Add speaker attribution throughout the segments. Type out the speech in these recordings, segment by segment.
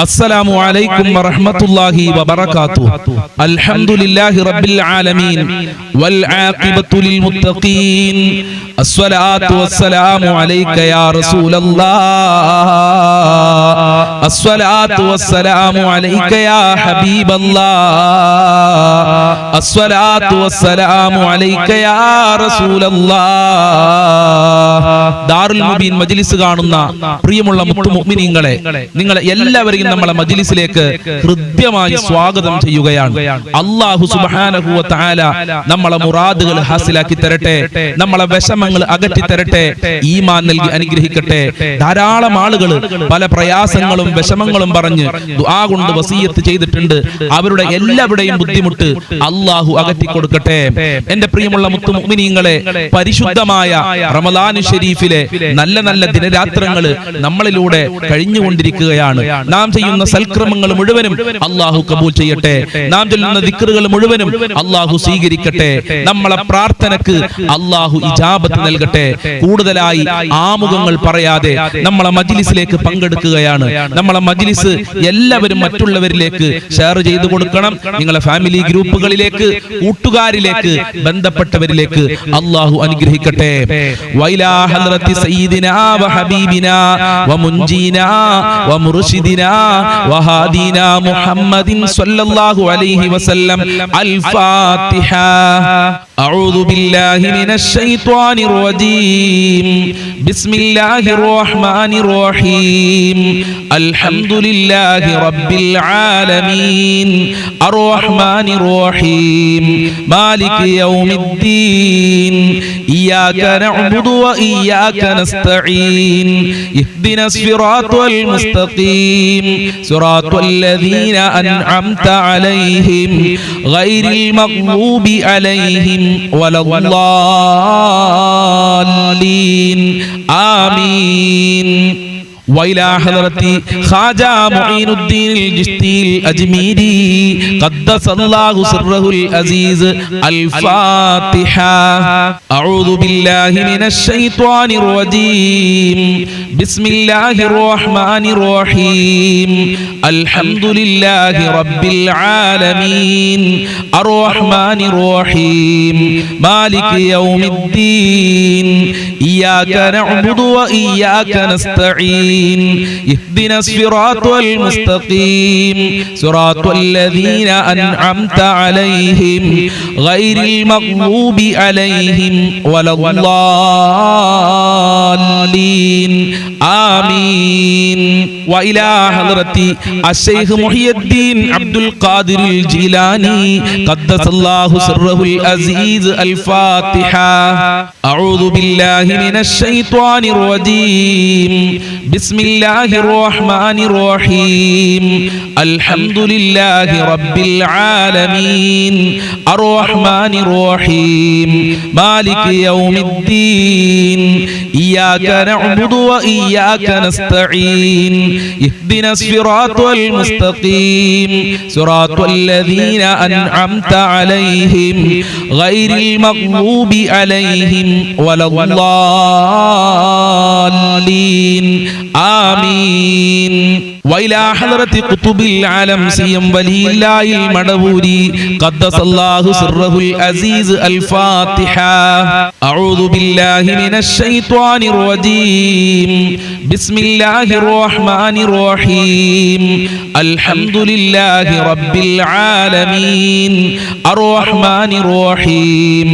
Speaker 1: السلام عليكم ورحمة الله وبركاته. الحمد لله رب العالمين والعاقبة للمتقين. الصلاة والسلام عليك يا رسول الله. الصلاة والسلام عليك يا حبيب الله. الصلاة والسلام عليك يا رسول الله. ദാറുൽ മുബീൻ മജ്ലിസ് കാണുന്ന പ്രിയമുള്ള മുഅ്മിനീങ്ങളെ, നിങ്ങളെ എല്ലാവരെയും നമ്മളെ മജ്ലിസിലേക്ക് ഹൃദ്യമായി സ്വാഗതം ചെയ്യുകയാണ്. അല്ലാഹു സുബ്ഹാനഹു വ തആല നമ്മളെ മുറാദുകൾ ഹാസിലാക്കി തരട്ടെ, നമ്മളെ വിഷമങ്ങൾ അകറ്റി തരട്ടെ, ഈമാൻ നൽകി അനുഗ്രഹിക്കട്ടെ. ധാരാളം ആളുകൾ പല പ്രയാസങ്ങളും വിഷമങ്ങളും പറഞ്ഞ് ദുആ കൊണ്ട് വസിയത്ത് ചെയ്തിട്ടുണ്ട്. അവരുടെ എല്ലാവരുടെയും ബുദ്ധിമുട്ട് അല്ലാഹു അകറ്റി കൊടുക്കട്ടെ. എന്റെ പ്രിയമുള്ള മുഅ്മിനീങ്ങളെ, പരിശുദ്ധമായ റമളാൻ ശരീഫിലെ നല്ല നല്ല ദിനരാത്രങ്ങൾ നമ്മളിലൂടെ കഴിഞ്ഞുകൊണ്ടിരിക്കുകയാണ്. നാം ചെയ്യുന്ന സൽക്രമങ്ങൾ മുഴുവനും അല്ലാഹു കബൂൽ ചെയ്യട്ടെ. നാം ചൊല്ലുന്ന ദിക്റുകൾ മുഴുവനും അല്ലാഹു സ്വീകരിക്കട്ടെ. നമ്മളെ പ്രാർത്ഥനക്ക് അല്ലാഹു ഇജാബത്ത് നൽകട്ടെ. കൂടുതലായി ആമുഖങ്ങൾ പറയാതെ നമ്മളെ മജ്ലിസിലേക്ക് പങ്കെടുക്കുകയാണ്. നമ്മളെ മജ്ലിസ് എല്ലാവരും മറ്റുള്ളവരിലേക്ക് ഷെയർ ചെയ്തു കൊടുക്കണം. നിങ്ങളെ ഫാമിലി ഗ്രൂപ്പുകളിലേക്ക്, കൂട്ടുകാരിലേക്ക്, ബന്ധപ്പെട്ടവരിലേക്ക് അല്ലാഹു അനുഗ്രഹിക്കട്ടെ. വൈലാ ഹദ്റത്തി സയ്യിദിനാ വഹബീബിനാ വമുൻജീനാ വമുർശിദിനാ വഹാദീനാ മുഹമ്മദിൻ സ്വല്ലല്ലാഹു അലൈഹി വസല്ലം. അൽ ഫാത്തിഹ. അഊദു ബില്ലാഹി മിനശ് ശൈത്വാനിർ റജീം. ബിസ്മില്ലാഹിർ റഹ്മാനിർ റഹീം. അൽഹംദുലില്ലാഹി റബ്ബിൽ ആലമീൻ. അർറഹ്മാനിർ റഹീം. മാലികി യൗമിദ്ദീൻ. ഇയ്യാക നഅ്ബുദു വ ഇയ്യാക നസ്തഈൻ. ഇഹ്ദിനസ് സിറാത്തൽ മുസ്തഖീം. സിറാത്തൽ ലദീന അൻഅംത അലൈഹിം ഗൈറിൽ മഗ്ദൂബി അലൈഹിം വലദ്ദാല്ലീൻ. ആമീൻ. وإلى حضرة خواجة معين الدين الجشتي الأجميري قدس الله سره العزيز. الفاتحة. أعوذ بالله من الشيطان الرجيم. بسم الله الرحمن الرحيم. الحمد لله رب العالمين. الرحمن الرحيم. مالك يوم الدين. إياك نعبد وإياك نستعين. اهدنا الصراط المستقيم. صراط الذين أنعمت عليهم غير المغضوب عليهم ولا الضالين. آمين. وإلى حضرة الشيخ محي الدين عبد القادر الجيلاني قدس الله سره العزيز. الفاتحة. أعوذ بالله من الشيطان الرجيم. بسم الله الرحمن الرحيم. الحمد لله رب العالمين. الرحمن الرحيم. مالك يوم الدين. إياك نعبد وإياك نستعين. اهدنا الصراط المستقيم. صراط الذين أنعمت عليهم غير المغضوب عليهم ولا الضالين. آمين. وإلى حضرة قطب العالم سيم ولي الله المدبوري قدس الله سره العزيز. الفاتحة. أعوذ بالله من الشيطان الرجيم. بسم الله الرحمن الرحيم. الحمد لله رب العالمين. الرحمن الرحيم.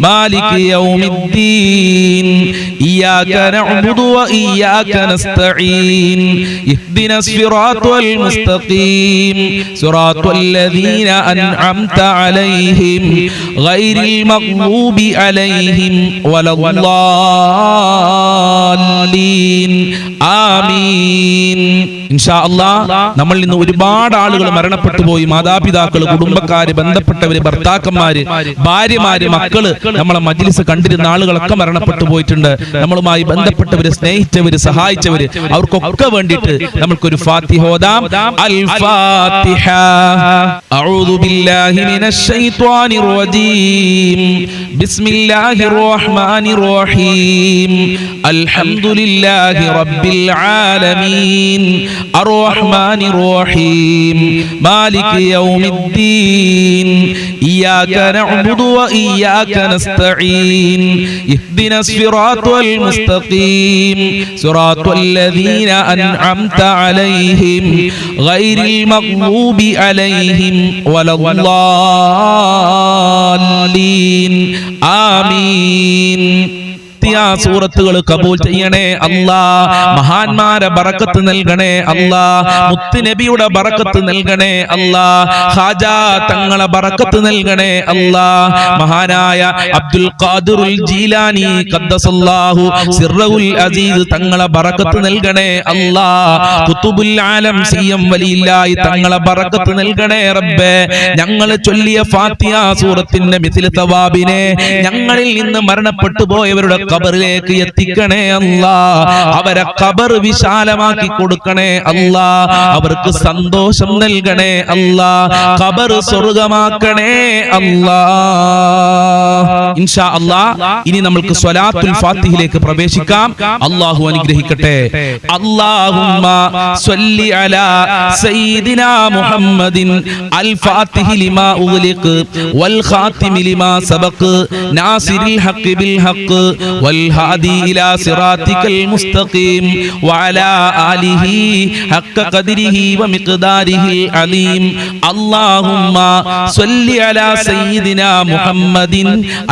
Speaker 1: مالك يوم الدين. إياك نعبد وإياك نستعين. اهدنا الصراط المستقيم. صراط الذين أنعمت عليهم غير المغضوب عليهم ولا الضالين. آمين. ഇൻഷാ അല്ലാഹ് നമ്മൾ ഇന്ന് ഒരുപാട് ആളുകൾ മരണപ്പെട്ടു പോയി. മാതാപിതാക്കൾ, കുടുംബക്കാര്, ബന്ധപ്പെട്ടവര്, ഭർത്താക്കന്മാര്, ഭാര്യമാര്, മക്കള്, നമ്മളെ മജ്ലിസ് കണ്ടിരുന്ന ആളുകളൊക്കെ മരണപ്പെട്ടു പോയിട്ടുണ്ട്. നമ്മളുമായി ബന്ധപ്പെട്ടവര്, സ്നേഹിച്ചവര്, സഹായിച്ചവര്, അവർക്കൊക്കെ വേണ്ടിയിട്ട് നമ്മൾക്കൊരു ഫാത്തിഹ ഓതാം. അൽ ഫാത്തിഹ. അഊദു ബില്ലാഹി മിനശ് ശൈത്വാനിർ റജീം. ബിസ്മില്ലാഹിർ റഹ്മാനിർ റഹീം. അൽഹംദുലില്ലാഹി റബ്ബിൽ ആലമീൻ അർറഹ്മാനിർ റഹീം മാലികി യൗമിദ്ദീൻ ഇയ്യാക നഅ്ബുദു വ ഇയ്യാക നസ്തഈൻ ഇഹ്ദിനസ് സിറാത്തൽ മുസ്തഖീം സിറാത്തൽ ലദീന അൻഅംത അലൈഹിം ഗൈറിൽ മഗ്ദൂബി അലൈഹിം വലദ്ദാല്ലീൻ ആമീൻ. സൂറത്തുകൾ കബൂൽ ചെയ്യണേ അല്ലാ. മഹാന്മാരെ ബറക്കത്ത് നൽകണേ അല്ലാ. മുത്തുനബിയുടെ ബറക്കത്ത് നൽകണേ അല്ലാ. ഖാജാ തങ്ങളെ ബറക്കത്ത് നൽകണേ അല്ലാ. മഹാനായ അബ്ദുൽ ഖാദിറുൽ ജീലാനി ഖദ്ദസല്ലാഹു സിർറുൽ അസീസ് തങ്ങളെ ബറക്കത്ത് നൽകണേ അല്ലാ. ഖുതുബുൽ ആലം സിയം വലിയില്ലാഹി തങ്ങളെ ബറക്കത്ത് നൽകണേ റബ്ബേ. ഞങ്ങൾ ചൊല്ലിയ ഫാത്തിഹ സൂറത്തിന്റെ മിസ്ൽ തവാബിനെ ഞങ്ങളിൽ നിന്ന് മരണപ്പെട്ടു പോയവരുടെ ഖബറിലേക്ക് എത്തിക്കണേ അല്ലാ. അവരെ ഖബർ വിശാലമാക്കി കൊടുക്കണേ അല്ലാ. അവർക്ക് സന്തോഷം നൽകണേ അല്ലാ. ഖബർ സ്വർഗ്ഗമാക്കണേ അല്ലാ. ഇൻഷാ അല്ലാഹ് ഇനി നമുക്ക് സ്വലാത്തുൽ ഫാത്തിഹയിലേക്ക് പ്രവേശിക്കാം. അല്ലാഹു അനുഗ്രഹിക്കട്ടെ. അല്ലാഹുമ്മ സ്വല്ലി അലാ സയ്യിദിനാ മുഹമ്മദിൻ അൽ ഫാത്തിഹി ലിമാ ഉഗ്ലിഖ് വൽ ഖാതിമി ലിമാ സബഖ് നാസിരിൽ ഹഖ് ബിൽ ഹഖ് والهادي إلى صراطك المستقيم وعلى آله حق قدره ومقداره العظيم. اللهم صل على سيدنا محمد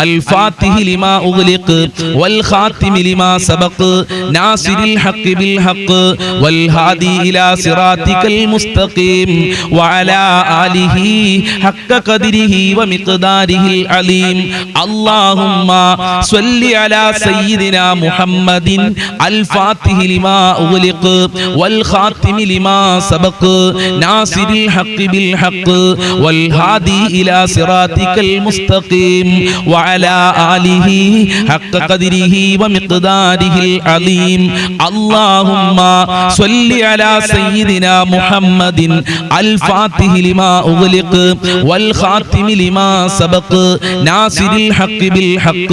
Speaker 1: الفاتح لما أغلق والخاتم لما سبق ناصر الحق بالحق والهادي إلى صراطك المستقيم وعلى آله حق قدره ومقداره العظيم. اللهم صل على سيدنا محمد الفاتح لما أغلق والخاتم لما سبق ناصر الحق بالحق والهادي إلى صراطك المستقيم وعلى آله حق قدره ومقداره العظيم. اللهم صل على سيدنا محمد الفاتح لما أغلق والخاتم لما سبق ناصر الحق بالحق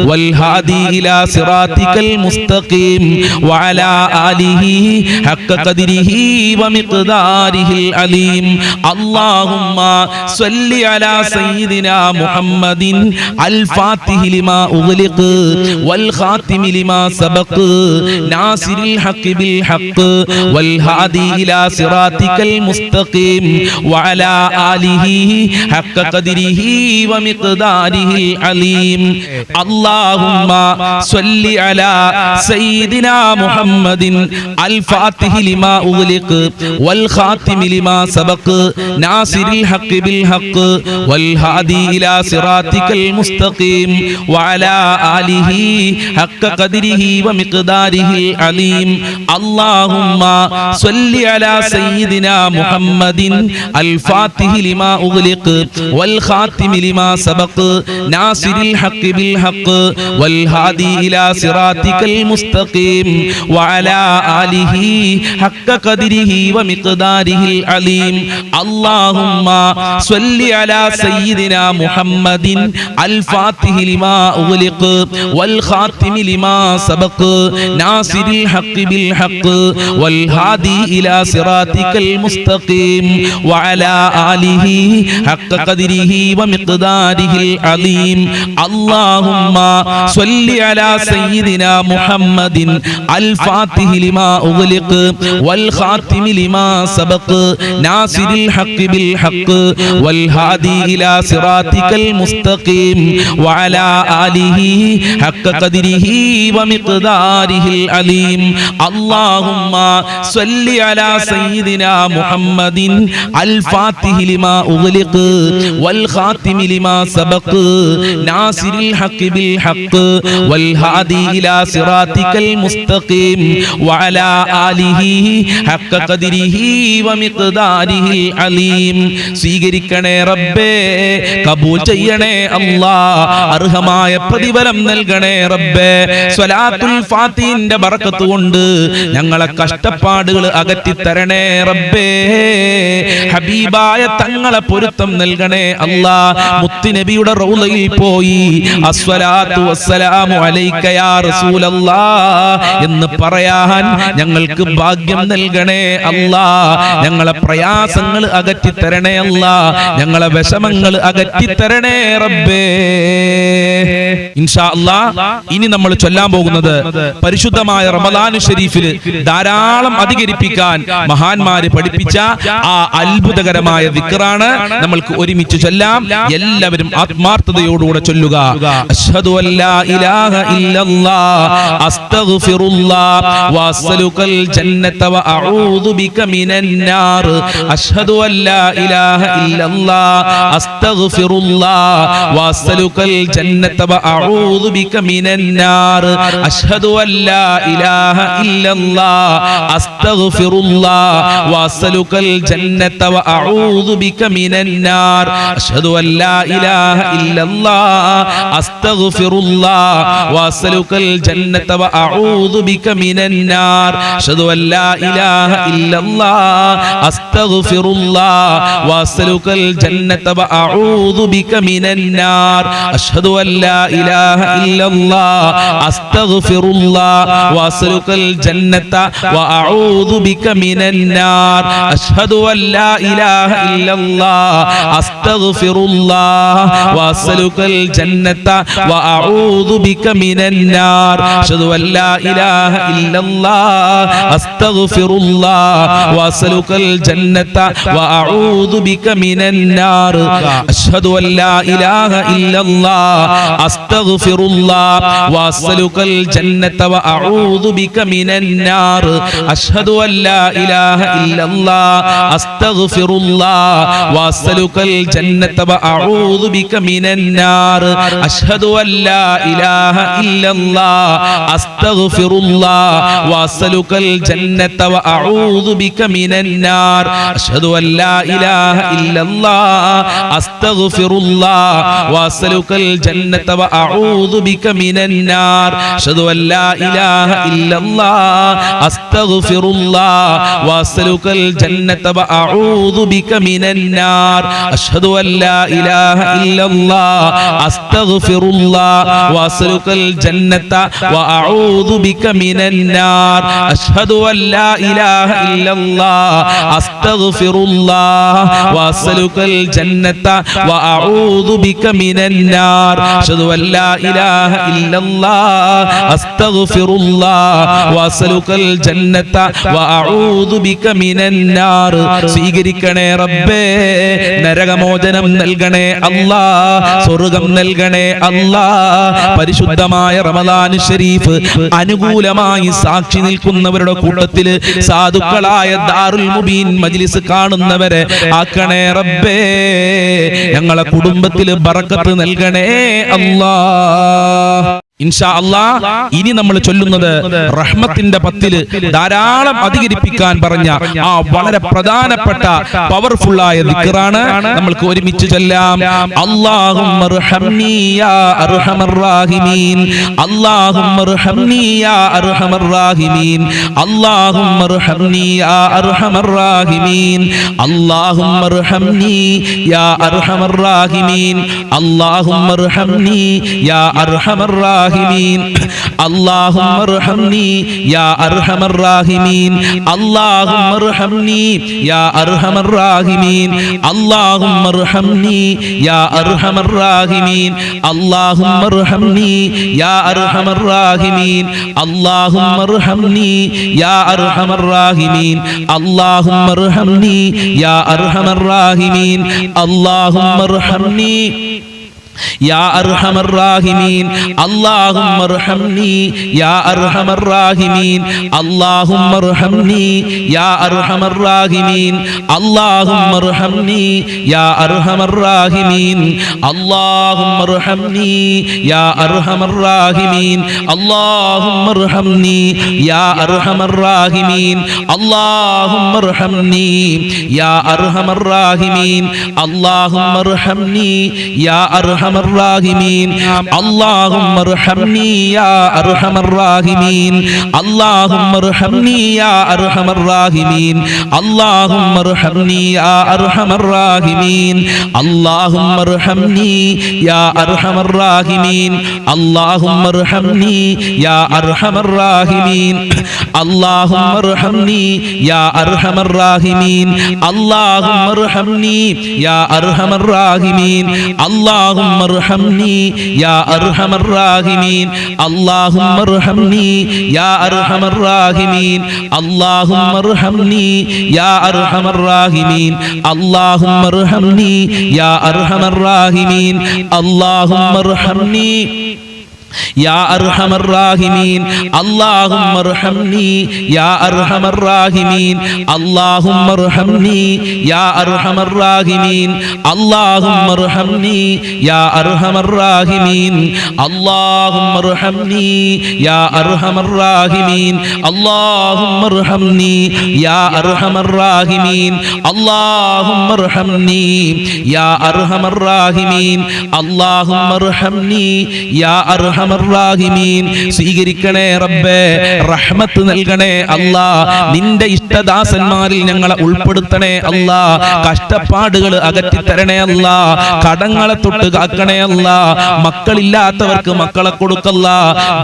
Speaker 1: والهادي إلى صراطك المستقيم وعلى آله حق قدره ومقداره العظيم. اللهم صل على سيدنا محمد الفاتح لما أغلق والخاتم لما سبق ناصر الحق بالحق والهادي إلى صراطك المستقيم وعلى آله حق قدره ومقداره العظيم. اللهم صل على سيدنا محمد الفاتح لما أغلق والخاتم لما سبق ناصر الحق بالحق والهادي إلى صراطك المستقيم وعلى آله حق قدره ومقداره العظيم. اللهم صل على سيدنا محمد الفاتح لما أغلق والخاتم لما سبق ناصر الحق بالحق والهادي إلى صراطك المستقيم وعلى آله حق قدره ومقداره العظيم. اللهم صل على سيدنا محمد الفاتح لما أغلق والخاتم لما سبق ناصر الحق بالحق والهادي إلى صراطك المستقيم وعلى آله حق قدره ومقداره العظيم. اللهم صل على سيدنا محمد الفاتح لما أغلق والخاتم لما سبق ناصر الحق بالحق والهادي إلى صراطك المستقيم وعلى آله حق قدره ومقداره العظيم. اللهم صل على سيدنا محمد الفاتح لما أغلق والخاتم لما سبق ناصر الحق بالحق والهادي إلى صراطك المستقيم وعلى آله حق قدره ومقداره العظيم. സ്വീകരിക്കണേ റബ്ബേ, കബൂൽ ചെയ്യണേ അല്ലാ, അർഹമായ പ്രതിഫലം നൽകണേ റബ്ബേ. സ്വലാത്തുൽ ഫാത്തിഹിന്റെ ബറക്കത്ത് കൊണ്ട് ഞങ്ങളെ കഷ്ടപ്പാടുകൾ അകറ്റി തരണേ റബ്ബേ. ഹബീബായ തങ്ങളെ പൊരുത്തം നൽകണേ അല്ലാ. മുത്തുനബിയുടെ റൗളയിൽ പോയി അസ്സലാത്തു വസ്സലാമു അലൈക യാ റസൂലല്ലാഹ് എന്ന് പറയാൻ ഞങ്ങൾക്ക് ഭാഗ്യം നൽകണേ അല്ലാഹ്. ഞങ്ങളെ പ്രയാസങ്ങൾ അകറ്റി തരണേ അല്ലാഹ്. ഞങ്ങളെ വിഷമങ്ങൾ അകറ്റി തരണേ റബ്ബേ. ഇൻഷാ അല്ലാഹ് ഇനി നമ്മൾ ചൊല്ലാൻ പോകുന്നത് പരിശുദ്ധമായ റമദാൻ ശരീഫിൽ ധാരാളം അധികരിപ്പിക്കാൻ മഹാന്മാര് പഠിപ്പിച്ച ആ അത്ഭുതകരമായ ദിക്റാണ്. നമ്മൾക്ക് ഒരുമിച്ച് ചൊല്ലാം. എല്ലാവരും ആത്മാർത്ഥതയോടുകൂടെ ചൊല്ലുക. അശ്ഹദു അല്ലാ ഇലാഹ ഇല്ലല്ലാഹ് അസ്തഗ്ഫിറുല്ലാഹ് വഅസ്അലുകൽ ജന്നത വഅഊദു ബിക മിനൻ നാർ. അശ്ഹദു അല്ലാ ഇലാഹ ഇല്ലല്ലാഹ് അസ്തഗ്ഫിറുല്ലാഹ് വഅസ്അലുകൽ ജന്നത വഅഊദു ബിക മിനൻ നാർ. അശ്ഹദു അല്ലാ ഇലാഹ ഇല്ലല്ലാഹ് അസ്തഗ്ഫിറുല്ലാഹ് വഅസ്അലുകൽ ജന്നത വഅഊദു ബിക മിനൻ നാർ. അശ്ഹദു അല്ലാ ഇലാഹ ഇല്ലല്ലാഹ് അസ്തഗ്ഫിറുല്ലാഹ് വഅസ്അലുകൽ ജന്നത വഅഊദു ബിക മിനൻ നാർ. അശ്ഹദു അല്ലാ ഇലാഹ ഇല്ലല്ലാഹ് അസ്തഗ്ഫിറുല്ലാഹ് വഅസ്അലുകൽ ജന്നത വഅഊദു ബിക മിനൻ നാർ. അശ്ഹദു അല്ലാ ഇലാഹ ഇല്ലല്ലാഹ് അസ്തഗ്ഫിറുല്ലാഹ് വഅസ്അലുകൽ ജന്നത വഅഊദു ബിക മിനൻ നാർ. അശ്ഹദു അല്ലാ ഇലാഹ ഇല്ലല്ലാഹ് അസ്തഗ്ഫിറുല്ലാഹ് വഅസ്അലുകൽ ജന്നത വഅഊദു ബിക മിനൻ നാർ. അശ്ഹദു അല്ലാ ഇലാഹ ഇല്ലല്ലാഹ് അസ്തഗ്ഫിറുല്ലാഹ് വഅസ്അലുകൽ ജന്നത വഅഊദു ബിക മിനൻ നാർ. അശ്ഹദു അല്ലാ ഇലാഹ ഇല്ലല്ലാഹ് അസ്തഗ്ഫിറുല്ലാഹ് വഅസ്അലുകൽ ജന്നത വഅഊദു ബിക മിനൻ നാർ. അശ്ഹദു അല്ലാ ഇലാഹ ഇല്ലല്ലാഹ് അസ്തഗ്ഫിറുല്ലാഹ് വഅസ്അലുകൽ ജന്നത വഅഊദു ബിക മിനൻ നാർ. അശ്ഹദു അല്ലാ ഇലാഹ ഇല്ലല്ലാഹ് അസ്തഗ്ഫിറുല്ലാഹ് വഅസ്അലുകൽ ജന്നത വഅഊദു ബിക മിനൻ നാർ. അശ്ഹദു അല്ലാ ഇലാഹ ഇല്ലല്ലാഹ് അസ്തഗ്ഫിറുല്ലാഹ് വഅസ്അലുകൽ ജന്നത വഅഊദു ബിക മിനൻ നാർ. അശ്ഹദു അല്ലാ ഇലാഹ ഇല്ലല്ലാഹ് അസ്തഗ്ഫിറുല്ലാഹ് വഅസ്അലുകൽ ജന്നത വഅഊദു ബിക മിനൻ നാർ. അശ്ഹദു അല്ലാ ഇലാഹ ഇല്ലല്ലാഹ് അസ്തഗ്ഫിറുല്ലാഹ് വഅസ്അലുകൽ ജന്നത വഅഊദു ബിക മിനൻ നാർ. അശ്ഹദു അല്ലാ ഇലാഹ ഇല്ലല്ലാഹ് അസ്തഗ്ഫിറുല്ലാഹ് വഅസ്അലുകൽ ജന്നത വഅഊദു ബിക മിനൻ നാർ. അശ്ഹദു അല്ലാ ഇലാഹ ഇല്ലല്ലാഹ് അസ്തഗ്ഫിറുല്ലാഹ് വഅസ്അലുകൽ ജന്നത വഅഊദു ബിക മിനൻ നാർ. സ്വീകരിക്കണേ റബ്ബേ. നരകമോചനം നൽകണേ അല്ലാഹ്. സ്വർഗ്ഗം നൽകണേ അല്ലാഹ്. പരിശുദ്ധമായ റമദാൻ ശരീഫ് അനുകൂലമായി സാക്ഷി നിൽക്കുന്നവരുടെ കൂട്ടത്തിൽ സാധുക്കളായ ദാറുൽ മുബീൻ മജ്ലിസ് കാണുന്നവരെ ആക്കണേ റബ്ബേ. ഞങ്ങളെ കുടുംബത്തിൽ ബറക്കത്ത് നൽകണേ അല്ലാഹ്. ഇൻഷാ അല്ലാഹ് ഇനി നമ്മൾ ചൊല്ലുന്നത് റഹ്മത്തിന്റെ 10 ധാരാളം അധികരിപ്പിക്കാൻ പറഞ്ഞ ആ വളരെ പ്രധാനപ്പെട്ട പവർഫുൾ ആയ ദിക്റാണ്. നമ്മൾക്ക് ഒരുമിച്ച് ചൊല്ലാം. അല്ലാഹുമ്മ അർഹംനി യാ അർഹമർ റഹീമീൻ. അല്ലാഹുമ്മ അർഹംനി യാ അർഹമർ റഹീമീൻ. അല്ലാഹുമ്മ അർഹംനി യാ അർഹമർ റഹീമീൻ. അല്ലാഹുമ്മ അർഹംനി യാ അർഹമർ റഹീമീൻ. അല്ലാഹുമ്മ അർഹംനി യാ അർഹമർ الراحمين اللهم ارحمني يا ارحم الراحمين اللهم ارحمني يا ارحم الراحمين اللهم ارحمني يا ارحم الراحمين اللهم ارحمني يا ارحم الراحمين اللهم ارحمني يا ارحم الراحمين اللهم ارحمني يا ارحم الراحمين اللهم ارحمني يا أرحم الراحمين اللهم ارحمني يا أرحم الراحمين اللهم ارحمني يا أرحم الراحمين اللهم ارحمني يا أرحم الراحمين اللهم ارحمني يا أرحم الراحمين اللهم ارحمني يا أرحم الراحمين اللهم ارحمني يا أرحم الراحمين اللهم ارحمني يا أرحم അർഹമർ റാഹിമീൻ അല്ലാഹുമ്മ ഇർഹംനി യാ അർഹമർ റാഹിമീൻ അല്ലാഹുമ്മ ഇർഹംനി യാ അർഹമർ റാഹിമീൻ അല്ലാഹുമ്മ ഇർഹംനി യാ അർഹമർ റാഹിമീൻ അല്ലാഹുമ്മ ഇർഹംനി യാ അർഹമർ റാഹിമീൻ അല്ലാഹുമ്മ ഇർഹംനി യാ അർഹമർ റാഹിമീൻ അല്ലാഹുമ്മ ഇർഹംനി യാ അർഹമർ റാഹിമീൻ അല്ലാഹുമ്മ ഇർഹംനി യാ അർഹമർ റാഹിമീൻ അല്ലാഹുമ്മ ഇർഹംനി യാ അർഹമർ റാഹിമീൻ അല്ലാഹുമ്മ ഇർഹംനി യാ അർഹമർ റാഹിമീൻ അല്ലാഹുമ്മ ഇർഹംനി യാ അർഹമർ റാഹിമീൻ അല്ലാഹുമ്മ ഇർഹംനി യാ അർഹമർ റാഹിമീൻ അല്ലാഹുമ്മ ഇർഹംനി യാ അർഹമർ റാഹിമീൻ അല്ലാഹുമ്മ ഇർഹംനി യാ അർഹമർ റാഹിമീൻ അല്ലാഹുമ്മ ഇർഹംനി യാ അർഹമർ റാഹിമീൻ അല്ലാഹുമ്മ ഇർഹംനി യാ അർഹമർ റാഹിമീൻ അല്ലാഹുമ്മ ഇർഹംനി യാ അർഹമർ റാഹിമീൻ അല്ലാഹുമ്മ ഇർഹംനി യാ അർഹമർ റാഹിമീൻ അല്ലാഹുമ്മ ഇർഹംനി യാ അർഹമർ റാഹിമീൻ അല്ലാഹുമ്മ ഇർഹംനി യാ അർഹമർ റാഹിമീൻ. സ്വീകരിക്കണേ റബ്ബേ, റഹ്മത്ത് നൽകണേ അല്ലാ, നിന്റെ ഇഷ്ടദാസന്മാരിൽ ഞങ്ങളെ ഉൾപ്പെടുത്തണേ അല്ലാ, കഷ്ടപ്പാടുകൾ അകറ്റിത്തരണേ അല്ലാ, കടങ്ങളെ തൊട്ട് കാക്കണേ അല്ലാ, മക്കളില്ലാത്തവർക്ക് മക്കളെ കൊടുക്കല്ല,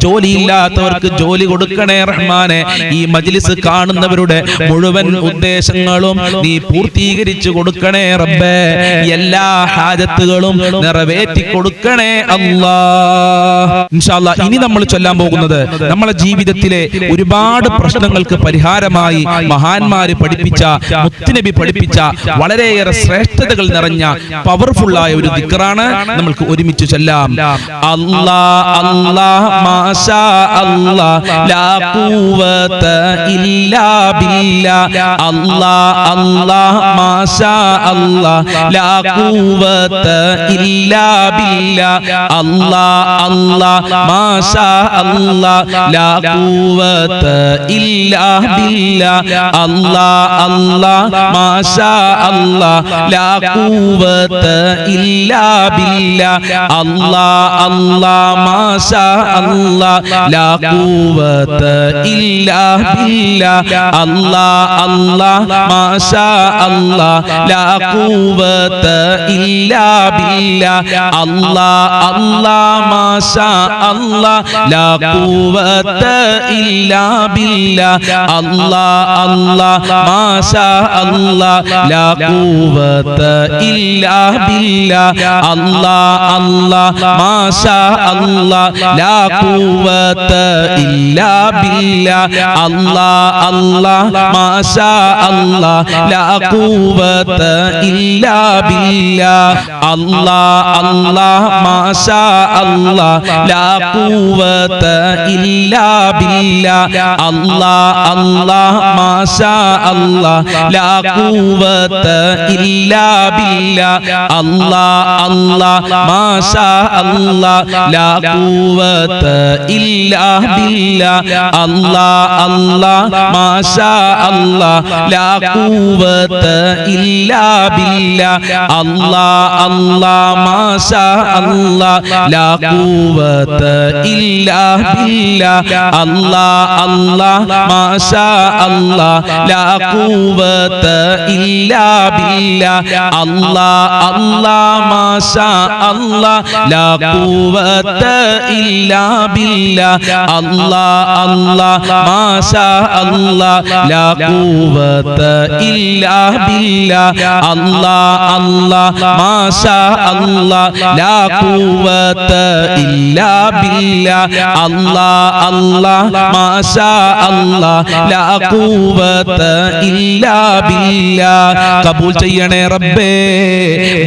Speaker 1: ജോലിയില്ലാത്തവർക്ക് ജോലി കൊടുക്കണേ റഹ്മാനെ. ഈ മജ്ലിസ് കാണുന്നവരുടെ മുഴുവൻ ഉദ്ദേശങ്ങളും നീ പൂർത്തീകരിച്ചു കൊടുക്കണേ റബ്ബേ, എല്ലാ ഹാജത്തുകളും നിറവേറ്റി കൊടുക്കണേ അല്ലാ. ഇൻഷാ അല്ലാഹ് ഇനി നമ്മൾ ചൊല്ലാൻ പോകുന്നത് നമ്മുടെ ജീവിതത്തിലെ ഒരുപാട് പ്രശ്നങ്ങൾക്ക് പരിഹാരമായി മഹാന്മാര് പഠിപ്പിച്ച, മുത്തുനബി പഠിപ്പിച്ച വളരെയേറെ ശ്രേഷ്ഠതകൾ നിറഞ്ഞ പവർഫുൾ ആയ ഒരു ദിക്റാണ്. നമ്മൾക്ക് ഒരുമിച്ച് ചൊല്ലാം. അല്ലാഹ് അല്ലാഹ് മാഷാ അല്ലാഹ് ലാ ഖുവത ഇല്ലാ ബില്ലാഹ് അല്ലാഹ് അല്ലാഹ് മാഷാ അല്ലാഹ് ലാ ഖുവത ഇല്ലാ ബില്ലാഹ് അല്ലാഹ് അല്ലാഹ് മാഷാ അല്ലാഹ് ലാ ഖുവത ഇല്ലാ ബില്ലാഹ് അല്ലാഹ് അല്ലാഹ് മാഷാ അല്ലാഹ് ലാ ഖുവത ഇല്ലാ ബില്ലാഹ് അല്ലാഹ് അല്ലാഹ് മാഷാ അല്ലാഹ് ലാ ഖുവത ഇല്ലാ ബില്ലാഹ് അല്ലാഹ് അല്ലാഹ് മാഷാ അല്ലാഹ് ലാ ഖുവത ഇല്ലാ ബില്ലാഹ് അല്ലാഹ് അല്ലാഹ് മാഷാ അല്ലാഹ് ലാ ഖുവത ഇല്ലാ ബില്ലാഹ് അല്ലാഹ് അല്ലാഹ് മാഷാ അല്ലാഹ് ലാ ഖുവത ഇല്ലാ ബില്ലാഹ് അല്ലാഹ് അല്ലാഹ് മാഷാ അല്ലാഹ് ലാ ഖുവത ഇല്ലാ ബില്ലാഹ് അല്ലാഹ് അല്ലാഹ് മാഷാ അല്ലാഹ് ലാ ഖുവത ഇല്ലാ ബില്ലാഹ് അല്ലാഹ് അല്ലാഹ് മാഷാ അല്ലാഹ് ലാ ഖുവത ഇല്ലാ ബില്ലാഹ് അല്ലാഹ് അല്ലാഹ് മാഷാ അല്ലാഹ് ലാ ഖുവത ഇല്ലാ ബില്ലാഹ് അല്ലാഹ് അല്ലാഹ് മാഷാ അല്ലാഹ് ലാ ഖുവത ഇല്ലാ ബില്ലാഹ് അല്ലാഹ് അല്ലാഹ് മാഷാ അല്ലാഹ് ലാ ഖുവത ഇല്ലാ ബില്ലാഹ് അല്ലാഹ് അല്ലാഹ് മാഷാ അല്ലാഹ് ലാ ഖുവത ഇല്ലാ ബില്ലാഹ് അല്ലാഹ് അല്ലാഹ് മാഷാ അല്ലാഹ് ലാ ഖുവത ഇല്ലാ ബില്ലാഹ് അല്ലാഹ് അല്ലാഹ് മാഷാ അല്ലാഹ് ലാ ഖുവത ഇല്ലാ ബില്ലാഹ് അല്ലാഹ് അല്ലാഹ് മാഷാ അല്ലാഹ് ലാ ഖുവത ഇല്ലാ ബില്ലാഹ് അല്ലാഹ് അല്ലാഹ് മാഷാ അല്ലാഹ് ലാ ഖുവത ഇല്ലാ ബില്ലാഹ് അല്ലാഹ് അല്ലാഹ് മാഷാ അല്ലാഹ് ലാ ഖുവത ഇല്ലാ ബില്ലാഹ്. കബൂൽ ചെയ്യണേ റബ്ബേ,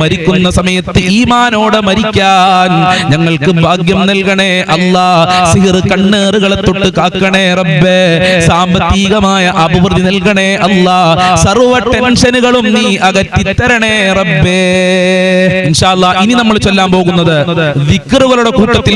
Speaker 1: മരിക്കുന്ന സമയത്ത് ഈമാനോടെ മരിക്കാൻ ഞങ്ങൾക്ക് ഭാഗ്യം നൽകണേ അല്ലാഹ്. സിഹ്ർ കണ്ണേറുകളെ തൊട്ട് കാക്കണേ റബ്ബേ, സാമ്പത്തികമായ അഭിവൃദ്ധി നൽകണേ അല്ലാഹ്. സർവ്വ ടെൻഷനുകളും നീ അകറ്റിത്തരണേ റബ്ബേ. ഇൻഷാ അല്ലാഹ് ഇനി നമ്മൾ ചൊല്ലാൻ പോകുന്നത് ദിക്റുകളുടെ കൂട്ടത്തിൽ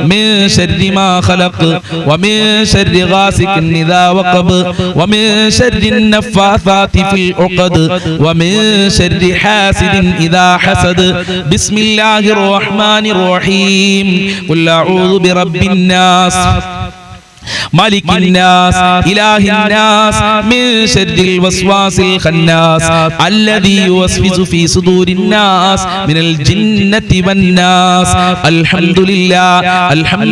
Speaker 1: من شر ما خلق ومن شر غاسق إذا وقب ومن شر النفاثات في العقد ومن شر حاسد إذا حسد بسم الله الرحمن الرحيم قل أعوذ برب الناس مالك الناس إله الناس من شر الوسواس الخناس الذي يوسوس في صدور الناس من الجنة والناس الحمد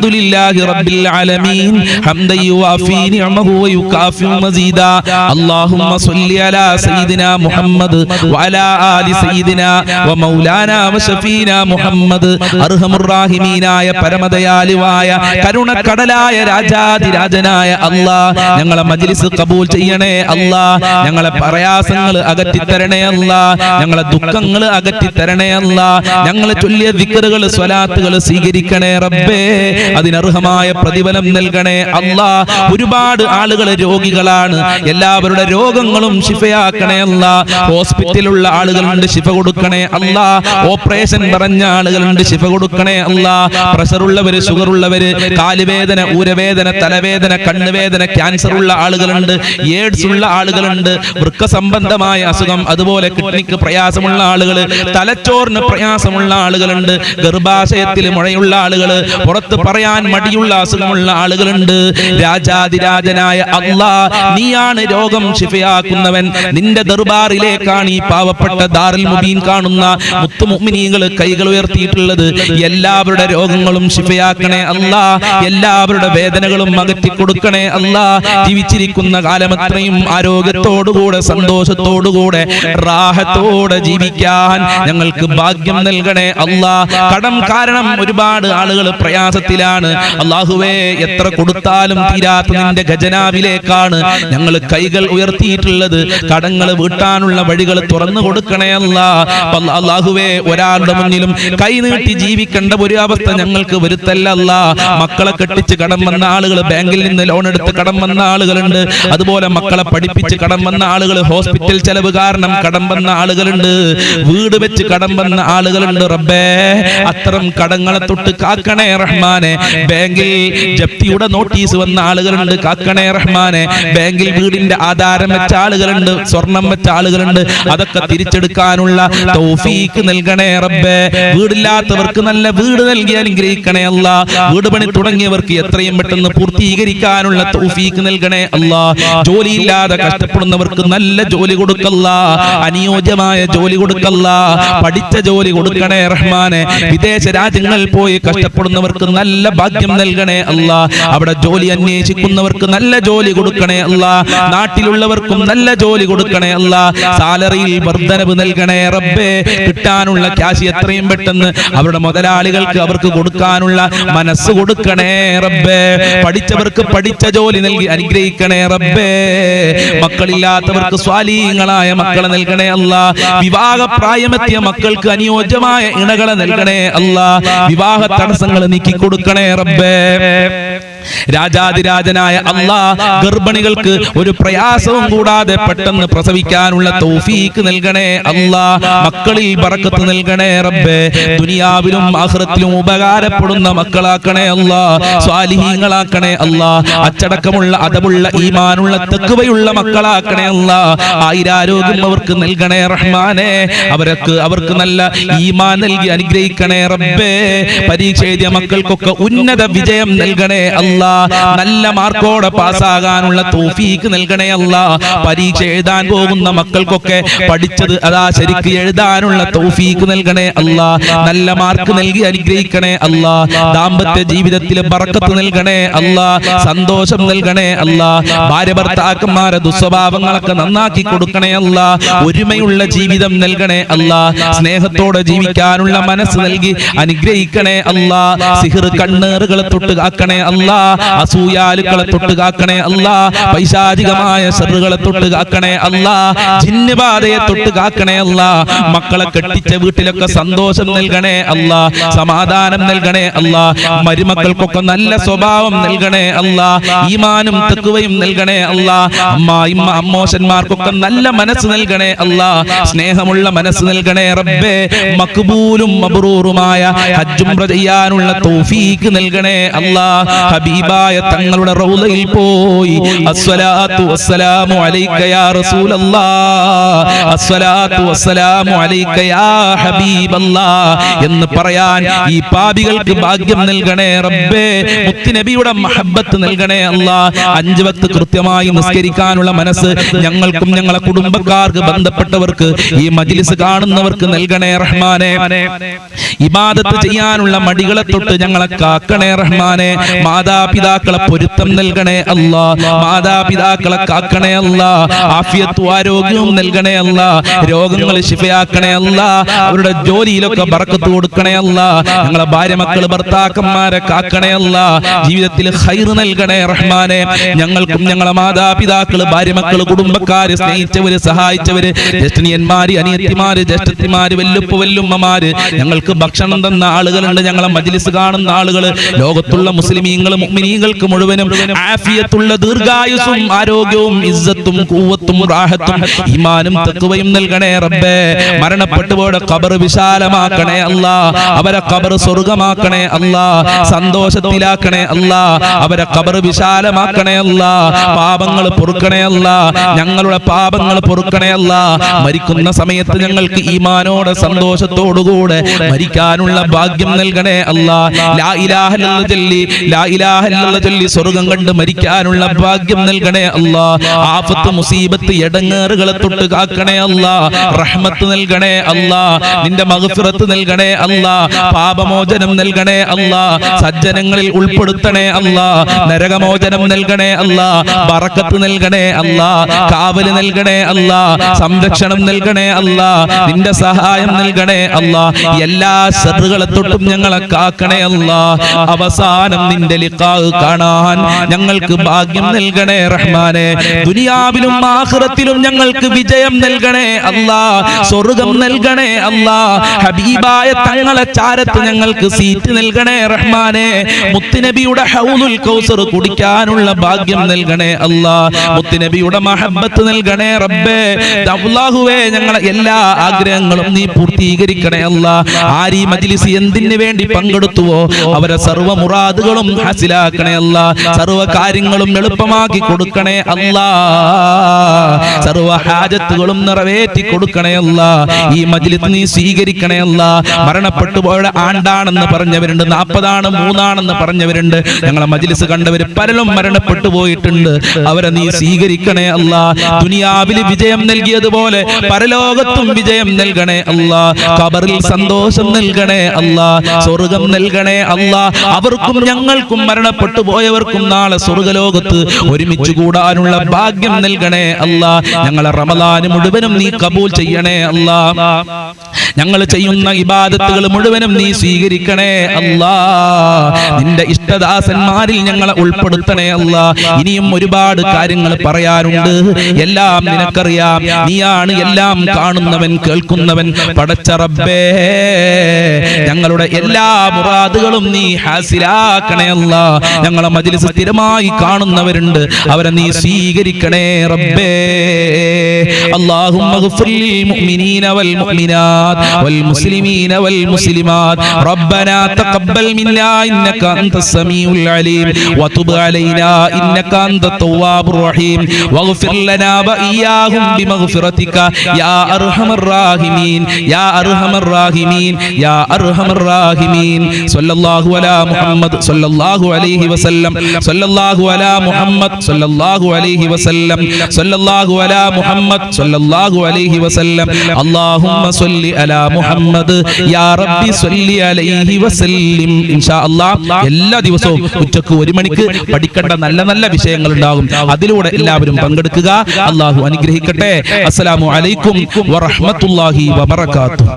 Speaker 1: لله رب العالمين حمدا يوافي نعمه ويكافئ مزيدا اللهم صل على سيدنا محمد وعلى آل سيدنا ومولانا وشفينا محمد أرحم الراحمين ആയ പരമദയാലുവായ കരുണക്കടലായ രാജാതിരാജനായ അല്ലാഹ് ഞങ്ങളെ മജ്ലിസ് കബൂൽ ചെയ്യണേ അല്ലാഹ് ഞങ്ങളെ പ്രയാസങ്ങൾ അകറ്റി തരണേ അല്ലാഹ് ഞങ്ങളെ ദുഃഖങ്ങൾ അകറ്റി തരണേ അല്ലാഹ് ഞങ്ങളെ ചൊല്ലിയ ദിക്റുകൾ സ്വലാത്തുകൾ സ്വീകരിക്കണേ റബ്ബേ അതിനർഹമായ പ്രതിഫലം നൽകണേ അല്ലാഹ് ഒരുപാട് ആളുകൾ രോഗികളാണ് എല്ലാവരുടെ രോഗങ്ങളും ശിഫയാക്കണേ അല്ലാഹ് ഹോസ്പിറ്റലിലുള്ള ആളുകളുണ്ട് ശിഫ കൊടുക്കണേ അല്ലാഹ് ഓപ്പറേഷൻ പറഞ്ഞ ആളുകളുണ്ട് ശിഫ കൊടുക്കണേ അല്ലാഹ് പ്രഷർ ഉള്ളവര് ഷുഗർ ഉള്ളവര് കാലുവേദന ഊരവേദന തലവേദന കണ്ണുവേദന ക്യാൻസർ ഉള്ള ആളുകളുണ്ട് എയ്ഡ്സ് ഉള്ള ആളുകളുണ്ട് വൃക്ക സംബന്ധമായ അസുഖം അതുപോലെ കിഡ്നിക്ക് പ്രയാസമുള്ള ആളുകൾ തലച്ചോറിന് പ്രയാസമുള്ള ആളുകളുണ്ട് ഗർഭാശയത്തിൽ മുഴയുള്ള ആളുകൾ പുറത്ത് പറയാൻ മടിയുള്ള അസുഖമുള്ള ആളുകളുണ്ട് രാജാതിരാജനായ അല്ലാഹ് നീയാണ് രോഗം ശിഫയാക്കുന്നവൻ നിന്റെ ദർബാറിലേക്കാണ് ഈ പാവപ്പെട്ട ദാറുൽ മുബീൻ കാണുന്ന മുത്തു മുഅ്മിനീങ്ങൾ കൈകൾ ഉയർത്തിയിട്ടുള്ളത് എല്ലാവരുടെ രോഗങ്ങളും ശിഫയാക്കണേ അല്ലാഹ് എല്ലാവരുടെ വേദനകളും അകറ്റി കൊടുക്കണേ അല്ലാഹ് ജീവിച്ചിരിക്കുന്ന കാലമത്രയും ആരോഗ്യത്തോടുകൂടെ സന്തോഷത്തോടുകൂടെ റാഹത്തോടെ ജീവിക്കാൻ ഞങ്ങൾക്ക് ഭാഗ്യം നൽകണേ അല്ലാഹ് കടം കാരണം ഒരുപാട് ആളുകൾ പ്രയാസത്തിലാണ് അല്ലാഹുവേ എത്ര കൊടുത്താലും തീരാത്ത നിന്റെ ഖജനാവിലേക്കാണ് ഞങ്ങൾ കൈകൾ ഉയർത്തിയിട്ടുള്ളത് കടങ്ങൾ വീട്ടാനുള്ള വഴികൾ തുറന്നു കൊടുക്കണേ അല്ലാഹ് അല്ലാഹുവേ ഒരാളുടെ മുന്നിലും കൈ നീട്ടി ജീവിക്കേണ്ട ഒരു അവസ്ഥ ഞങ്ങൾക്ക് വരുത്തല്ല അല്ലാഹ് മക്കളെ കെട്ടിച്ച് കടം വന്ന ആളുകൾ ബാങ്കിൽ നിന്ന് ലോൺ എടുത്ത് കടം വന്ന ആളുകളുണ്ട് അതുപോലെ മക്കളെ പഠിപ്പിച്ച് കടം വന്ന ആളുകൾ ഹോസ്പിറ്റൽ ചെലവ് കാരണം കടം വന്ന ആളുകളുണ്ട് വീട് വെച്ച് കടം വന്ന ആളുകളുണ്ട് റബ്ബേ അത്തരം കടങ്ങളെ തൊട്ട് കാക്കണേ റഹ്മാനെ ബാങ്കിൽ ജപ്തിയുടെ നോട്ടീസ് വന്ന ആളുകളുണ്ട് കാക്കണേ റഹ്മാനെ ബാങ്കിൽ വീടിന്റെ ആധാരം വെച്ച ആളുകളുണ്ട് സ്വർണം വെച്ച ആളുകളുണ്ട് അതൊക്കെ തിരിച്ചെടുക്കാനുള്ള തൗഫീക്ക് നൽകണേ റബ്ബേ വീടില്ലാത്തവർക്ക് നല്ല വീട് നൽകി അനുഗ്രഹിക്കണേ അല്ലാഹ് വീട് പണി തുടങ്ങിയവർക്ക് എത്രയും പെട്ടെന്ന് പൂർത്തീകരിക്കാനുള്ള തൗഫീക്ക് നൽകണേ അല്ലാഹ് ജോലിയില്ലാതെ കഷ്ടപ്പെടുന്നവർക്ക് നല്ല ജോലി കൊടുക്കല്ലാഹ് അനുയോജ്യമായ ജോലി കൊടുക്കല്ലാഹ് പഠിച്ച ജോലി കൊടുക്കണേ റഹ്മാനെ വിദേശ രാജ്യങ്ങളിൽ പോയി കഷ്ടപ്പെടുന്നവർക്ക് നല്ല ഭാഗ്യം നൽകണേ അല്ലാഹ് അവിടെ ജോലി അന്വേഷിക്കുന്നവർക്ക് നല്ല ജോലി കൊടുക്കണേ അല്ലാഹ് നാട്ടിലുള്ളവർക്കും നല്ല ജോലി കൊടുക്കണേ അല്ലാഹ് സാലറിയിൽ വർധനവ് നൽകണേ റബ്ബേ കിട്ടാനുള്ള ക്യാഷ് എത്രയും പെട്ടെന്ന് അവരുടെ മുതലാളികൾക്ക് അവർക്ക് കൊടുക്കാനുള്ള മനസ്സ് കൊടുക്കണേ റബ്ബേ പഠിച്ചവർക്ക് പഠിച്ച ജോലി നൽകി അനുഗ്രഹിക്കണേ റബ്ബേ മക്കളില്ലാത്തവർക്ക് സ്വാലീഹങ്ങളായ മക്കളെ നൽകണേ അല്ലാഹ് വിവാഹ പ്രായമെത്തിയ മക്കൾക്ക് അനുയോജ്യമായ ഇണകളെ നൽകണേ അല്ലാഹ് വിവാഹ തടസ്സങ്ങൾ നീക്കി കൊടുക്കണേ റബ്ബേ രാജാതിരാജനായ അല്ലാഹ് ഗർഭിണികൾക്ക് ഒരു പ്രയാസവും കൂടാതെ പെട്ടെന്ന് പ്രസവിക്കാനുള്ള തൗഫീക്ക് നൽകണേ അല്ലാഹ് മക്കളിൽ ബറക്കത്ത് നൽകണേ റബ്ബേ ദുനിയാവിലും ആഖിറത്തിലും ഉപകാരപ്പെടുന്ന മക്കളാക്കണേ അല്ലാഹ് സ്വാലിഹീങ്ങളാക്കണേ അല്ലാഹ് അച്ചടക്കമുള്ള അദബുള്ള ഈമാനുള്ള തഖ്വയുള്ള മക്കളാക്കണേ അല്ലാഹ് ആയിരാരോഗ്യം അവർക്ക് നൽകണേ റഹ്മാനേ അവർക്ക് നല്ല ഈമാൻ നൽകി അനുഗ്രഹിക്കണേ റബ്ബേ പരീക്ഷ എഴുതിയ മക്കൾക്കൊക്കെ ഉന്നത വിജയം നൽകണേ അല്ലാഹ് നല്ല മാർക്കോടെ പാസ്സാകാനുള്ള തൗഫീക്ക് നൽകണേ അല്ലാഹ് പരീക്ഷ എഴുതാൻ പോകുന്ന മക്കൾക്കൊക്കെ പഠിച്ചത് അതാ ശരിക്ക് എഴുതാനുള്ള തൗഫീക്ക് നൽകണേ അല്ലാഹ് നല്ല മാർക്ക് നൽകി അനുഗ്രഹിക്കണേ അല്ലാഹ് ദാമ്പത്യ ജീവിതത്തിൽ ബറക്കത്ത് നൽകണേ അല്ലാഹ് സന്തോഷം നൽകണേ അല്ലാഹ് ഭാര്യ ഭർത്താക്കന്മാരെ ദുസ്വഭാവങ്ങളൊക്കെ നന്നാക്കി കൊടുക്കണേ അല്ലാഹ് ഒരുമയുള്ള ജീവിതം നൽകണേ അല്ലാഹ് സ്നേഹത്തോടെ ജീവിക്കാനുള്ള മനസ്സ് നൽകി അനുഗ്രഹിക്കണേ അല്ലാഹ് സിഹ്ർ കണ്ണേറുകളെ തൊട്ട് കാക്കണേ അല്ലാഹ് അസൂയാലുക്കളെ തൊട്ട് കാക്കണേ അല്ലാ, പൈശാചികമായ ശർറുകളെ തൊട്ട് കാക്കണേ അല്ലാ, ജിന്നുബാധയെ തൊട്ട് കാക്കണേ അല്ലാ, മക്കളെ കെട്ടിച്ച വീട്ടിലൊക്കെ സന്തോഷം നൽകണേ അല്ലാ, സമാധാനം നൽകണേ അല്ലാ, മരുമക്കൾക്കൊക്കെ നല്ല സ്വഭാവം നൽകണേ അല്ലാ, ഈമാനും തഖ്വയും നൽകണേ അല്ലാ, അമ്മോശന്മാർക്കൊക്കെ നല്ല മനസ്സ് നൽകണേ അല്ലാ, സ്നേഹമുള്ള മനസ്സ് നൽകണേ റബ്ബേ, മഖ്ബൂലും മബ്റൂറുമായ ഹജ്ജ് ഉംറ ചെയ്യാനുള്ള തൗഫീഖ് നൽകണേ അല്ലാ. ഹബീബായ തങ്ങളുടെ റൗളയിൽ പോയി അസ്സലാത്തു വസ്സലാമു അലൈക യാ റസൂലല്ലാഹ്, അസ്സലാത്തു വസ്സലാമു അലൈക യാ ഹബീബല്ലാഹ് എന്ന് പറയാൻ ഈ പാപികൾക്ക് ഭാഗ്യം നൽകണേ റബ്ബേ. മുത്തുനബിയുടെ മഹബ്ബത്ത് നൽകണേ അല്ലാ. 5 വക്ത് കൃത്യമായി നിസ്കരിക്കാനുള്ള മനസ്സ് ഞങ്ങൾക്കും ഞങ്ങളെ കുടുംബക്കാർക്ക് ബന്ധപ്പെട്ടവർക്ക് ഈ മജ്ലിസ് കാണുന്നവർക്ക് നൽകണേ റഹ്മാനെ. ഇബാദത്ത് ചെയ്യാനുള്ള മടികളെ തൊട്ട് ഞങ്ങളെ കാക്കണേ റഹ്മാനെ. മാതാപിതാക്കളെ പൊരുത്തം നൽകണേ അല്ലാ, മാതാപിതാക്കളെ കാക്കണേ അല്ലാ, ആഫിയത്തും ആരോഗ്യവും നൽകണേ അല്ലാ, രോഗങ്ങൾ ശിഫയാക്കണേ അല്ലാ, അവരുടെ ജോലിയിലൊക്കെ ബർക്കത്ത് കൊടുക്കണേ അല്ലാ, ഞങ്ങളെ ഭാര്യ മക്കൾ ഭർത്താക്കന്മാരെ കാക്കണേ അല്ലാ, ജീവിതത്തിൽ ഖൈർ നൽകണേ റഹ്മാനെ. ഞങ്ങൾക്കും ഞങ്ങളെ മാതാപിതാക്കൾ, ഭാര്യ മക്കൾ, കുടുംബക്കാര്, സ്നേഹിച്ചവര്, സഹായിച്ചവര്, ജ്യേഷ്ഠനിയന്മാര്, അനിയത്തിമാര്, ജ്യേഷ്ഠത്തിമാര്, വല്ലുപ്പ വല്ലുമ്മമാര്, ഞങ്ങൾക്ക് ഭക്ഷണം തന്ന ആളുകളുണ്ട്, ഞങ്ങളെ മജ്ലിസ് കാണുന്ന ആളുകൾ, ലോകത്തുള്ള മുസ്ലിമീങ്ങൾ മുഅ്മിനീങ്ങൾക്ക് മുഴുവനും ആഫിയത്തുള്ള ദീർഘായുസ്സും ആരോഗ്യവും ഇസ്സത്തും ഖുവ്വത്തും റാഹത്തും ഈമാനും തഖ്വയും നൽകണേ റബ്ബേ. മരണപ്പെട്ടുപോയ ഖബർ വിശാലമാക്കണേ അല്ലാ, അവരെ ഖബർ സ്വർഗ്ഗമാക്കണേ അല്ലാ, സന്തോഷത്തിലാക്കണേ അല്ലാ, അവരെ ഖബർ വിശാലമാക്കണേ അല്ലാ, പാപങ്ങൾ പൊറുക്കണേ അല്ലാ, ഞങ്ങളുടെ പാപങ്ങൾ പൊറുക്കണേ അല്ലാ. മരിക്കുന്ന സമയത്ത് ഞങ്ങൾക്ക് ഈമാനോടെ സന്തോഷത്തോടുകൂടെ മരിക്കാനുള്ള ഭാഗ്യം നൽകണേ അല്ലാ. ലാ ഇലാഹ ഇല്ലല്ലാഹ് ചൊല്ലി, ലാ ഇലാഹ ഇല്ലല്ലാഹ് ചൊല്ലി സ്വർഗ്ഗം കണ്ട് മരിക്കാനുള്ള ഭാഗ്യം നൽകണേ അല്ലാ. ആഫത്ത് മുസീബത്ത് എടങ്ങേറുകളെ തൊട്ട് കാക്കണേ അല്ലാ, റഹ്മത്ത് നൽകണേ അല്ലാ, നിന്റെ മഗ്ഫിറത്ത് നൽകണേ അല്ലാ, പാപമോചനം നൽകണേ അല്ലാ, സജ്ജനങ്ങളിൽ ഉൾപ്പെടുത്തണേ അല്ലാ, നരകമോചനം നൽകണേ അല്ലാ, ബറക്കത്ത് നൽകണേ അല്ലാ, കാവല് നൽകണേ അല്ലാ, സംരക്ഷണം നൽകണേ അല്ലാ, നിന്റെ സഹായം നൽകണേ അല്ലാ. എല്ലാ ശർറുകളെ തൊട്ടും ഞങ്ങളെ കാക്കണേ അല്ലാ. അവസാനം നിന്റെ ലിഖാഹ് കാണാൻ ഞങ്ങൾക്ക് ഭാഗ്യം നൽകണേ റഹ്മാനെ. ദുനിയാവിലും ആഖിറത്തിലും ഞങ്ങൾക്ക് വിജയം നൽകണേ അല്ലാ, സ്വർഗ്ഗം നൽകണേ അല്ലാ. ഹബീബായ തങ്ങളെ ചാരത്ത് ഞങ്ങൾക്ക് സീറ്റ് നൽകണേ റഹ്മാനെ. മുത്തുനബിയുടെ ഹൗലുൽ കൗസർ കുടിക്കാനുള്ള ഭാഗ്യം നൽകണേ അല്ലാ. മുത്തുനബിയുടെ മഹബ്ബത്ത് നൽകണേ റബ്ബേ. അല്ലാഹുവേ, ഞങ്ങളെ എല്ലാ ആഗ്രഹങ്ങളും നീ പൂർത്തീകരിക്കണേ അല്ലാ. ആരീ മജ്ലിസ് എന്തിനു വേണ്ടി പങ്കെടുത്തുവോ അവരെ സർവ്വ മുറാദുകളും ഹാസിലാക്കണേ അല്ലാ, സർവ്വ കാര്യങ്ങളും എളുപ്പമാക്കി കൊടുക്കണേ അല്ലാ, സർവ്വ ഹാജത്തുകളും നിറവേറ്റി കൊടുക്കണേ അല്ലാ. ഈ മജ്ലിസ് നീ സ്വീകരിക്കണേ അല്ലാ. മരണപ്പെട്ടു പോയ ആണ്ടാണെന്ന് പറഞ്ഞവരുണ്ട്, 40 3 പറഞ്ഞവരുണ്ട്. ഞങ്ങളെ മജ്ലിസ് കണ്ടവർ പലരും മരണപ്പെട്ടു പോയിട്ടുണ്ട്. അവരെ നീ സ്വീകരിക്കണേ അല്ലാ. ദുനിയാവിൽ വിജയം നൽകിയതുപോലെ പരലോകത്തും വിജയം നൽകണേ അല്ലാ. ഖബറിൽ സന്തോഷം നൽകണേ അല്ലാ, സ്വർഗ്ഗം നൽകണേ അല്ലാ. അവർക്കും ഞങ്ങൾക്കും മരണപ്പെട്ടു പോയവർക്കും നാളെ സ്വർഗ്ഗലോകത്ത് ഒരുമിച്ച് കൂടാനുള്ള ഭാഗ്യം നൽകണേ അല്ലാ. ഞങ്ങളെ റമളാൻ മുഴുവനും നീ കബൂൽ ചെയ്യണേ അല്ലാ. ഞങ്ങൾ ചെയ്യുന്ന ഇബാദത്തുകൾ മുഴുവനും നീ സ്വീകരിക്കണേ അല്ലാ. നിന്റെ ഇഷ്ടദാസന്മാരിൽ ഞങ്ങളെ ഉൾപ്പെടുത്തണേ അല്ലാ. ഇനിയും ഒരുപാട് കാര്യങ്ങൾ പറയാനുണ്ട്, എല്ലാം നിനക്കറിയാം. നീയാണ് എല്ലാം കാണുന്നവൻ, കേൾക്കുന്നവൻ. പടച്ച റബ്ബേ, ഞങ്ങളുടെ എല്ലാ മുറാദുകളും നീ ഹാസിലാക്കണേ അല്ലാ. ഞങ്ങളെ മജ്ലിസ് സ്ഥിരമായി കാണുന്നവരുണ്ട്, അവരെ നീ സ്വീകരിക്കണേ റബ്ബേ. അല്ലാഹുമ്മ ഗ്ഫിർ ലിൽ മുഅ്മിനീന വൽ മുഅ്മിനാത്ത് വൽ മുസ്ലിമീന വൽ മുസ്ലിമാത്ത്. റബ്ബനാ തഖബ്ബൽ മിന്നാ ഇന്നക അൻതസ് സമീഉൽ അലീം വതുബ് അലൈനാ ഇന്നക അൻതത് തവ്വാബുർ റഹീം വഗ്ഫിർ ലനാ വഇയ്യാഹും ബിമഗ്ഫിറതിക യാ അർഹമർ റഹീമീൻ യാ അർഹമർ റഹീമീൻ യാ അർഹമർ റഹീമീൻ. സല്ലല്ലാഹു അലാ മുഹമ്മദ് സല്ലല്ലാഹു അലൈഹി വസല്ലം, സല്ലല്ലാഹു അലാ മുഹമ്മദ് സല്ലല്ലാഹു അലൈഹി വസല്ലം, സല്ലല്ലാഹു അലാ മുഹമ്മദ് സല്ലല്ലാഹു അലൈഹി വസല്ലം. അല്ലാഹുമ്മ സ്വല്ലി അലാ മുഹമ്മദ് യാ റബ്ബി സ്വല്ലി അലൈഹി വസല്ലം. ഇൻഷാ അല്ലാഹ് എല്ലാ ദിവസവും ഉച്ചക്ക് 1 മണിക്ക് പഠിക്കേണ്ട നല്ല നല്ല വിഷയങ്ങൾ ഉണ്ടാകും. അതിലൂടെ എല്ലാവരും പങ്കെടുക്കുക. അല്ലാഹു അനുഗ്രഹിക്കട്ടെ. അസ്സലാമു അലൈക്കും വറഹ്മത്തുള്ളാഹി വബറകാതുഹു.